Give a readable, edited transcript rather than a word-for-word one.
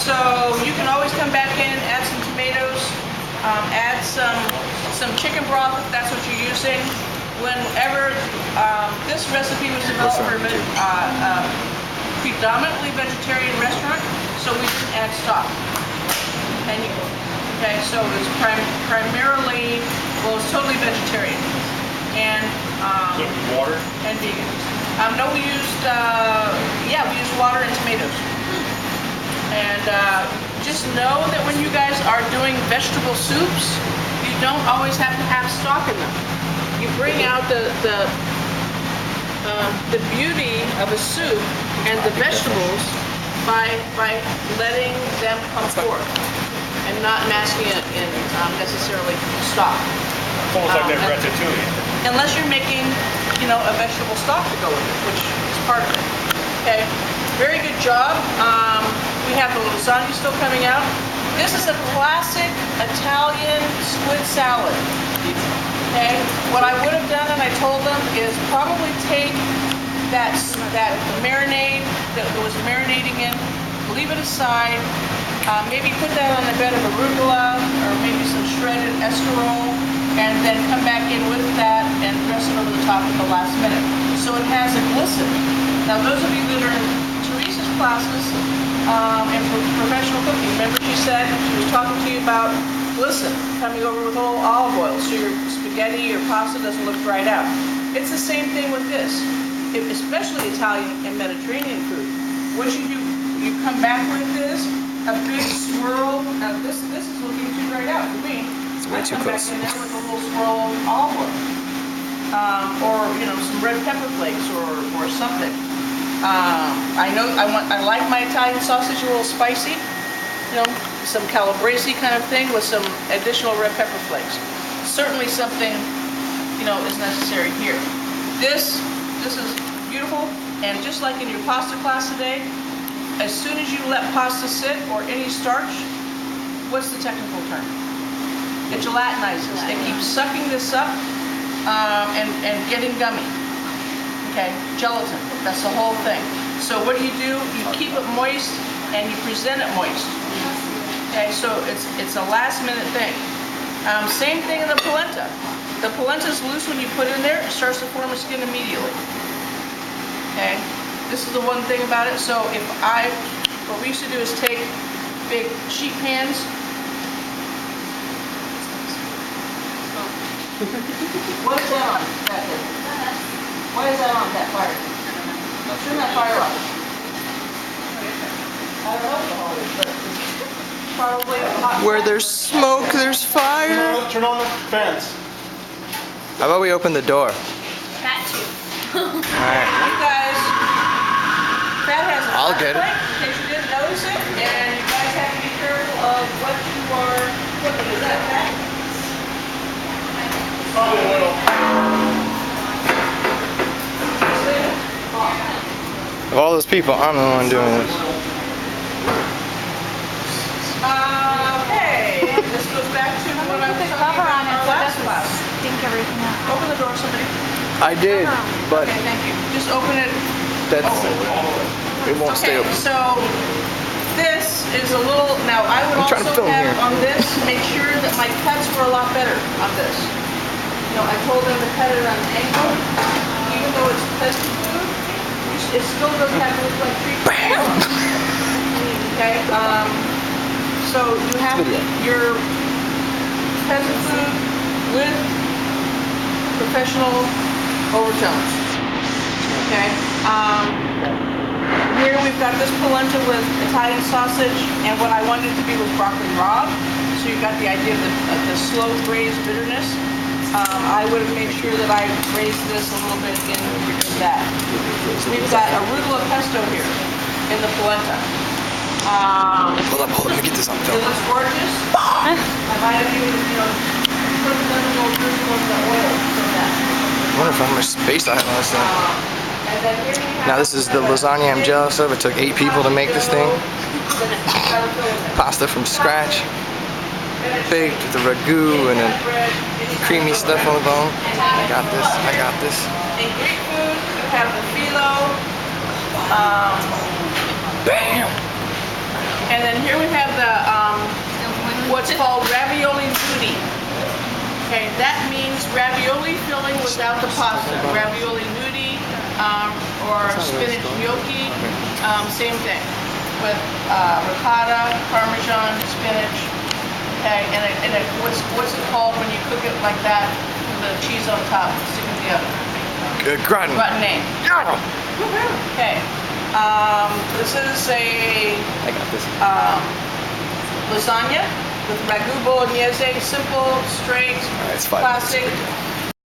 So you can always come back in, add some tomatoes, add some chicken broth if that's what you're using. Whenever this recipe was developed for a predominantly vegetarian restaurant, so we didn't add stock. Okay, so it was primarily, well, it's totally vegetarian and so water and vegan. No, we used we used water and tomatoes. And just know that when you guys are doing vegetable soups, you don't always have to have stock in them. You bring out the beauty of a soup and the vegetables by letting them come forth and not masking it in necessarily stock. It's almost like that ratatouille. Unless you're making, a vegetable stock to go with it, which is part of it. Okay, very good job. We have the lasagna still coming out. This is a classic Italian squid salad. Okay, what I would have done, and I told them, is probably take that marinade that was marinating in, leave it aside, maybe put that on a bed of arugula or maybe some shredded escarole, and then come back in with that and dress it over the top at the last minute. So it has a glisten. Now those of you that are in Teresa's classes and professional cooking, remember she said, she was talking to you about glisten coming over with whole olive oil so your spaghetti or pasta doesn't look dried out. It's the same thing with this, especially Italian and Mediterranean food. What you do, you come back with this, a big swirl. Now this is looking too dried out for me. It's way too close. I come back in there with a little swirl of olive oil. Or some red pepper flakes or something. I like my Italian sausage a little spicy. Some calabrese kind of thing with some additional red pepper flakes. Certainly something, is necessary here. This is beautiful, and just like in your pasta class today, as soon as you let pasta sit or any starch, what's the technical term? It gelatinizes. It keeps sucking this up and getting gummy. Okay, gelatin. That's the whole thing. So what do? You keep it moist and you present it moist. Okay, so it's a last minute thing. Same thing in the polenta. The polenta is loose when you put it in there. It starts to form a skin immediately. Okay, this is the one thing about it. So what we used to do is take big sheet pans. What is that on? Why is that on, that fire? Turn that fire off. I don't know what it is, but it's probably a hot Where there's smoke, there's fire. Turn on the fans. How about we open the door? That too. Alright. You guys, Pat has a I'll get it. plate, in case you didn't notice it, and you guys have to be careful of what you are cooking. Is that Pat? Probably a little. Of all those people, I'm the one doing this. Okay, this goes back to what I was talking about in our last class. Think everything out. Open the door, somebody. I did, but Okay, thank you. Just open it. it won't stay Okay, open. so this is a little, now I would I'm trying to also film have here. on this, make sure that my cuts were a lot better on this. I told them to cut it on an angle, even though it's pesky food, it still doesn't have to look like treat. Okay, so you have your peasant food with professional overtones. Okay, here we've got this polenta with Italian sausage, and what I wanted it to be was broccoli rabe. So you got the idea of the slow braised bitterness. I would have made sure that I raised this a little bit in that. We've got arugula pesto here in the polenta. Hold up, let me get this on It film. looks gorgeous. I might have even, put a little drizzle of the oil from that. I wonder how much space I have on this thing. And then here we have Now this is the lasagna I'm jealous of. It took 8 people to make this thing. Pasta from scratch. Baked with the ragu and then creamy stuff on the bone. I got this, I got this. In Greek food, you have the phyllo. Bam! And then here we what's called ravioli nudi. Okay, that means ravioli filling without the pasta. Ravioli nudi, or spinach gnocchi, same thing. With ricotta, parmesan, spinach. Okay, and what's it called when you cook it like that with the cheese on top, stick in the oven? Gratin. Rotten name. Yeah. Okay. This is a I got this. lasagna with ragu bolognese, simple, straight, Alright, it's 5 minutes. classic.